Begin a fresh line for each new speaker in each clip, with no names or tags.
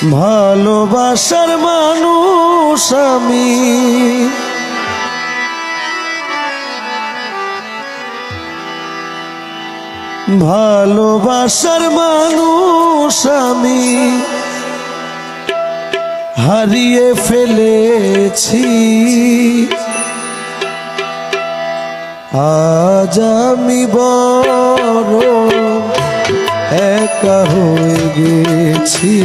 ভালোবাসার মানুষ আমি, ভালোবাসার মানুষ আমি হারিয়ে ফেলেছি। আজ আমি বড় একা হয়ে গেছি,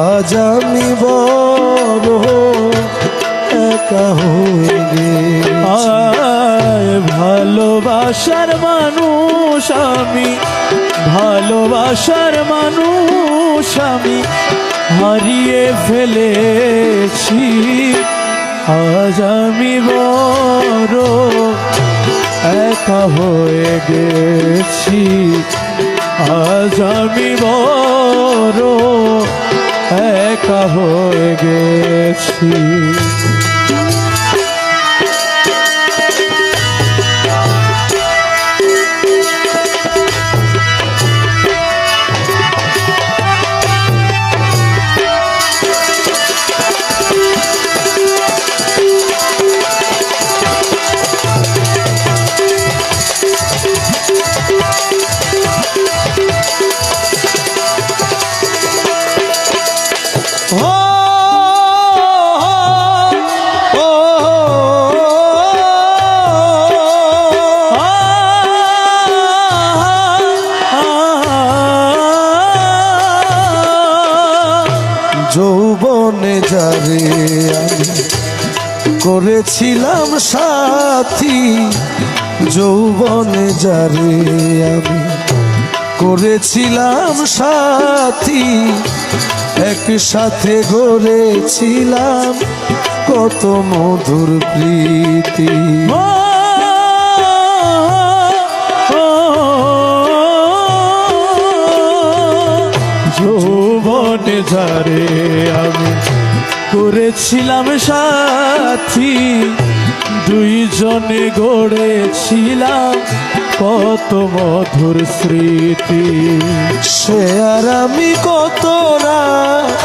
আজ আমি বড় একা হয়ে গেছি।
ভালোবাসার মানুষ আমি, ভালোবাসার মানুষ আমি হারিয়ে ফেলেছি। আজ আমি বড় একা হয়ে গেছি, আজ আমি বড় একা হয়ে গেছি।
যৌবনে যারে আমি করেছিলাম সাথী, যৌবনে যারে আমি করেছিলাম সাথী, একসাথে গড়েছিলাম কত মধুর প্রীতি।
যৌবনে যারে আমি করেছিলাম সাথী, দুইজনে গড়েছিলাম কত মধুর স্মৃতি।
সে আর আমি কত রাত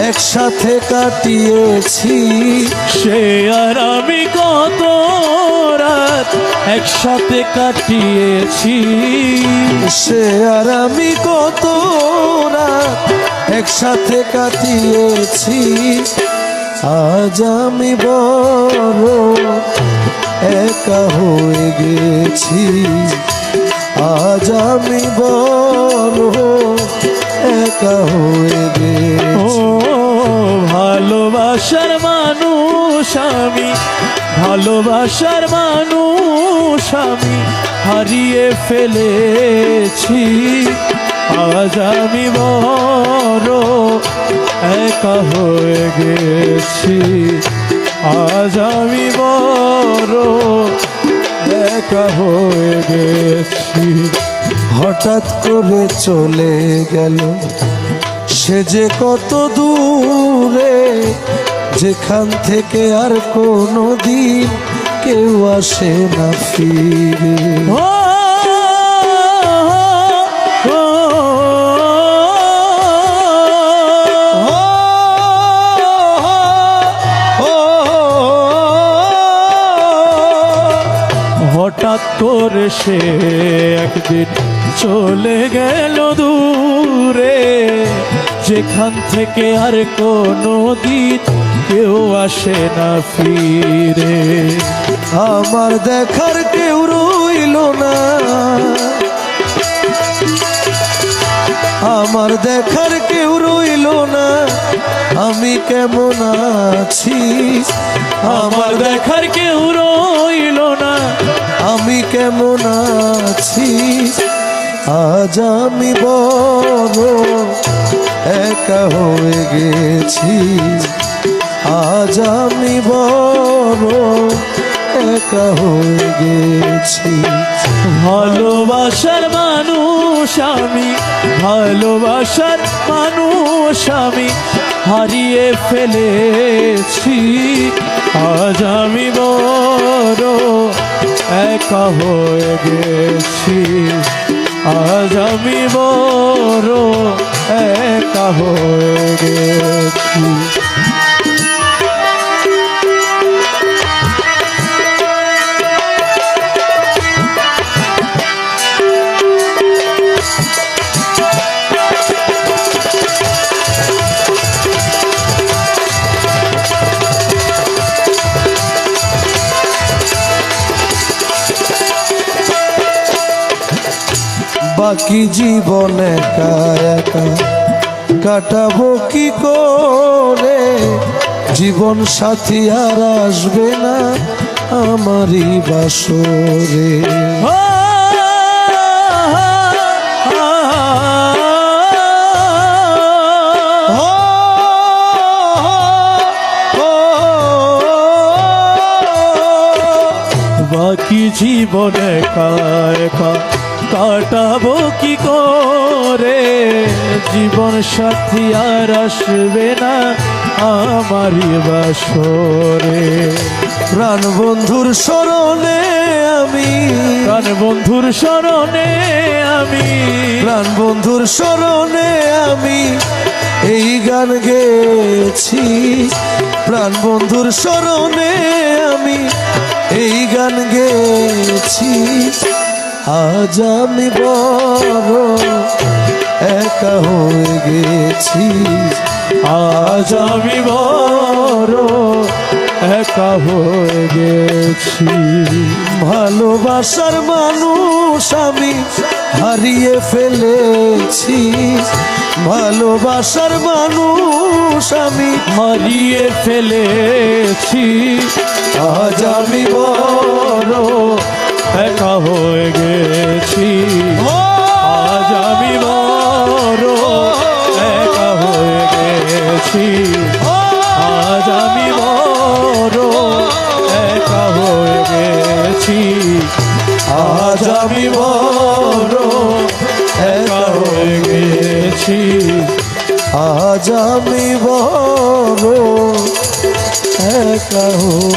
একসাথে কাটিয়েছি,
সে আর আমি কত রাত একসাথে কাটিয়েছি,
সে আর আমি কত রাত একসাথে কাটিয়েছি। আজ আমি বড় একা হয়ে গেছি, আজ আমি বড় একা হয়ে গেছি।
ভালোবাসার মানুষ আমি, ভালোবাসার মানুষ আমি হারিয়ে ফেলেছি। আজ আমি বড় একা হয়ে গেছি, আজ আমি বড় একা হয়ে গেছি।
হঠাৎ করে চলে গেল সে যে কত দূরে, যেখান থেকে আর কোনো দিন কেউ আসে না ফিরে।
হঠাৎ করে সে একদিন চলে গেল দূরে, যেখান থেকে আর কোনো দিন কেউ আসে না ফিরে।
আমার দেখার কেউ রইল না, আমার দেখার কেউ রইল না, আমি কেমন আছি।
আমার দেখার কেউ রইল না,
আমি কেমন আছি। আজ আমি বড় একা হয়ে গেছি, আজ আমি বড় একা হয়ে গেছি।
ভালোবাসার মানুষ আমি, ভালোবাসার মানুষ আমি হারিয়ে ফেলেছি। আজ আমি বড় একা হয়ে গেছি, আজ আমি বড় এক একা হয়ে গেছি।
বাকি জীবন একা একা কাটাবো কি করে, জীবন সাথী আর আসবে না আমারই বাসরে।
বাকি জীবন একা একা কাটাবো কি করে, জীবন সাথী আর আসবে না আমারই বাসরে।
প্রাণ বন্ধুর স্মরণে আমি,
প্রাণ বন্ধুর স্মরণে আমি,
প্রাণ বন্ধুর স্মরণে আমি এই গান গেয়েছি। প্রাণ বন্ধুর স্মরণে আমি এই গান গেয়েছি। আজ আমি বড় একা হয়ে গেছি,
আজ আমি বড় একা হয়ে গেছি।
ভালোবাসার মানুষ আমি হারিয়ে ফেলেছি, ভালোবাসার মানুষ আমি
হারিয়ে ফেলেছি।
আজ আমি বড়
একা হয়ে গেছি, আজ আমি বড় একা হয়ে গেছি, আজ আমি বড় একা হয়ে গেছি, আজ আমি বড় একা হয়ে গেছি,
আজ আমি বড় একা হয়ে